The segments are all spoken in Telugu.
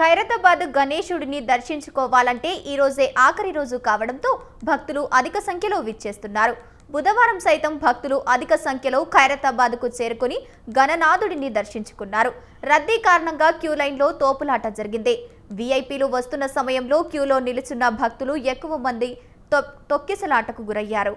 ఖైరతాబాద్ గణేశుడిని దర్శించుకోవాలంటే ఈ రోజే ఆఖరి రోజు కావడంతో భక్తులు అధిక సంఖ్యలో విచ్చేస్తున్నారు. బుధవారం సైతం భక్తులు అధిక సంఖ్యలో ఖైరతాబాద్కు చేరుకుని గణనాథుడిని దర్శించుకున్నారు. రద్దీ కారణంగా క్యూ లైన్లో తోపులాట జరిగింది. వీఐపీలు వస్తున్న సమయంలో క్యూలో నిలుచున్న భక్తులు ఎక్కువ మంది తొక్కిసలాటకు గురయ్యారు.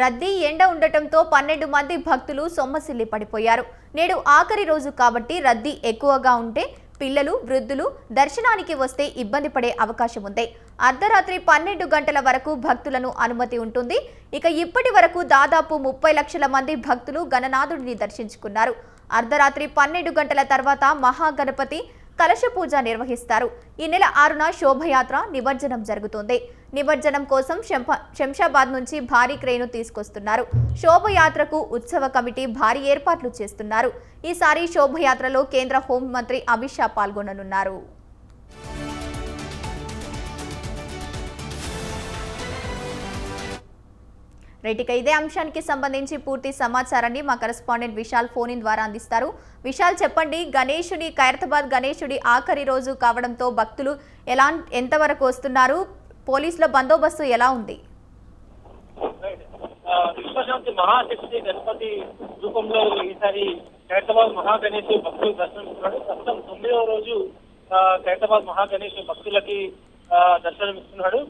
రద్దీ ఎండ ఉండటంతో 12 మంది భక్తులు సొమ్మసిల్లి పడిపోయారు. నేడు ఆఖరి రోజు కాబట్టి రద్దీ ఎక్కువగా ఉంటే పిల్లలు, వృద్ధులు దర్శనానికి వస్తే ఇబ్బంది పడే అవకాశం ఉంది. అర్ధరాత్రి 12 గంటల వరకు భక్తులను అనుమతి ఉంటుంది. ఇక ఇప్పటి వరకు దాదాపు 30 లక్షల మంది భక్తులు గణనాథుడిని దర్శించుకున్నారు. అర్ధరాత్రి 12 గంటల తర్వాత మహాగణపతి కలశ పూజ నిర్వహిస్తారు. ఈ నెల 6న శోభయాత్ర నిమజ్జనం జరుగుతుంది. నిమజ్జనం కోసం శంషాబాద్ నుంచి భారీ క్రేను తీసుకొస్తున్నారు. శోభయాత్రకు ఉత్సవ కమిటీ భారీ ఏర్పాట్లు చేస్తున్నారు. ఈసారి శోభయాత్రలో కేంద్ర హోంమంత్రి అమిత్ షా పాల్గొననున్నారు. రైటిక ఇదే అంశానికి సంబంధించి పూర్తి సమాచారాన్ని మా కరెస్పాండెంట్ విశాల్ ఫోన్ ఇన్ ద్వారా అందిస్తారు. విశాల్, చెప్పండి, ఖైరతాబాద్ గణేశుడి ఆఖరి రోజు కావడంతో భక్తులు ఎంతవరకు వస్తున్నారు? పోలీసుల బందోబస్తు ఎలా ఉంది? విశ్వశాంతి మహాశక్తి గణపతి రూపంలో ఈసారి ఖైరతాబాద్ మహాగణేశ్ భక్తులు దర్శనమిస్తున్నాడు. ప్రస్తుతం 9వ రోజు ఖైరతాబాద్ మహాగణేశ్ భక్తులకి దర్శనమిస్తున్నాడు.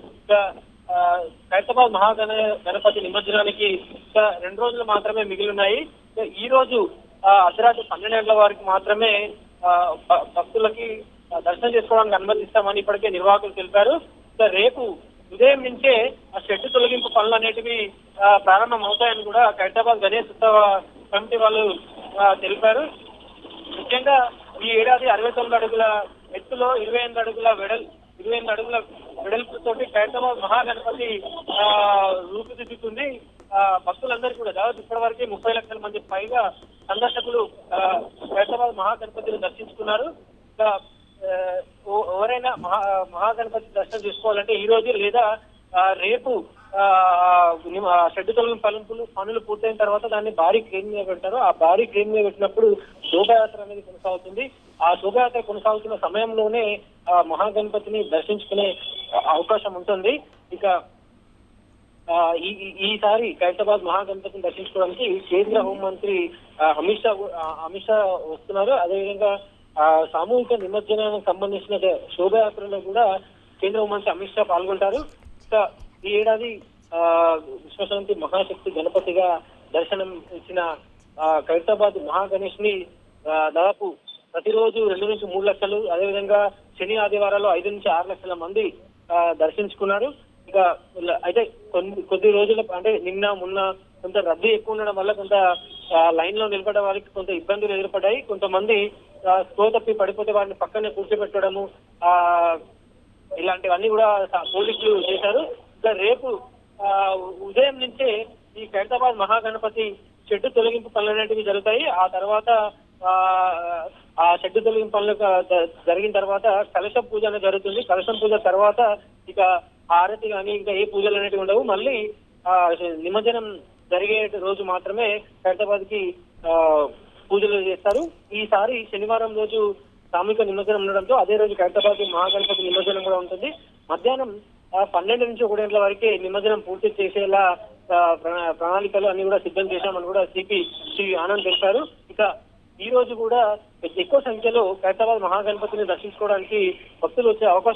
ఖైరతాబాద్ గణపతి నిమజ్జనానికి ఇంకా 2 రోజులు మాత్రమే మిగిలిన్నాయి. ఈ రోజు అర్ధరాత్రి 12 గంటల వరకు మాత్రమే భక్తులకి దర్శనం చేసుకోవడానికి అనుమతిస్తామని ఇప్పటికే నిర్వాహకులు తెలిపారు. రేపు ఉదయం నుంచే ఆ షెడ్ తొలగింపు పనులు అనేటివి ప్రారంభం అవుతాయని కూడా ఖైరతాబాద్ గణేష్ ఉత్సవ కమిటీ వాళ్ళు తెలిపారు. ముఖ్యంగా ఈ ఏడాది 69 అడుగుల ఎత్తులో 28 అడుగుల వెడల్పుతోటి ఖైరతాబాద్ మహాగణపతి రూపుదిద్దుతుంది. భక్తులందరికీ కూడా దాదాపు ఇప్పటి వరకు 30 లక్షల మంది పైగా సందర్శకులు ఖైరతాబాద్ మహాగణపతిని దర్శించుకున్నారు. ఎవరైనా మహాగణపతి దర్శనం చేసుకోవాలంటే ఈ రోజు లేదా రేపు షెడ్ తొలగింపు పనులు పూర్తయిన తర్వాత దాన్ని భారీ క్రేన్ మీద పెట్టారు. ఆ భారీ క్రేన్ మీద పెట్టినప్పుడు శోభయాత్ర అనేది కొనసాగుతుంది. ఆ శోభయాత్ర కొనసాగుతున్న సమయంలోనే మహాగణపతిని దర్శించుకునే అవకాశం ఉంటుంది. ఇక ఈసారి ఖైరతాబాద్ మహాగణపతిని దర్శించుకోవడానికి కేంద్ర హోంమంత్రి అమిత్ షా వస్తున్నారు. అదేవిధంగా సామూహిక నిమజ్జనానికి సంబంధించిన శోభయాత్రలో కూడా కేంద్ర హోంమంత్రి అమిత్ షా పాల్గొంటారు. ఈ ఏడాది విశ్వశాంతి మహాశక్తి గణపతిగా దర్శనం ఇచ్చిన ఖైరతాబాద్ మహాగణేష్ ని దాదాపు ప్రతిరోజు 2 నుంచి 3 లక్షలు, అదేవిధంగా శని ఆదివారాలు 5 నుంచి 6 లక్షల మంది దర్శించుకున్నారు. ఇక అయితే కొద్ది రోజుల అంటే నిన్న మొన్న కొంత రద్దీ ఎక్కువ ఉండడం వల్ల కొంత లైన్ లో నిలబడే వారికి కొంత ఇబ్బందులు ఎదురుపడ్డాయి. కొంతమంది స్లో తప్పి పడిపోతే వారిని పక్కనే కూర్చోబెట్టడము ఇలాంటివన్నీ కూడా పోలీసులు చేశారు. ఇక రేపు ఉదయం నుంచే ఈ ఖైరతాబాద్ మహాగణపతి షెడ్ తొలగింపు పనులు అనేటివి జరుగుతాయి. ఆ తర్వాత ఆ షెడ్ తొలగింపు పనులు జరిగిన తర్వాత కలశ పూజ అనేది జరుగుతుంది. కలశం పూజ తర్వాత ఇక హారతి కానీ ఇంకా ఏ పూజలు అనేవి ఉండవు. మళ్ళీ నిమజ్జనం జరిగే రోజు మాత్రమే ఖైరతాబాద్ కి పూజలు చేస్తారు. ఈసారి శనివారం రోజు సామూహిక నిమజ్జనం ఉండడంతో అదే రోజు ఖైరతాబాద్ మహాగణపతి నిమజ్జనం కూడా ఉంటుంది. మధ్యాహ్నం 12 నుంచి 1 గంటల వరకే నిమజ్జనం పూర్తి చేసేలా ప్రణాళికలు అన్ని కూడా సిద్ధం చేశామని కూడా సిపి శ్రీ ఆనంద్ తెలిపారు. ఇక ఈ రోజు కూడా ఎక్కువ సంఖ్యలో ఖైరతాబాద్ మహాగణపతిని దర్శించుకోవడానికి భక్తులు వచ్చే అవకాశం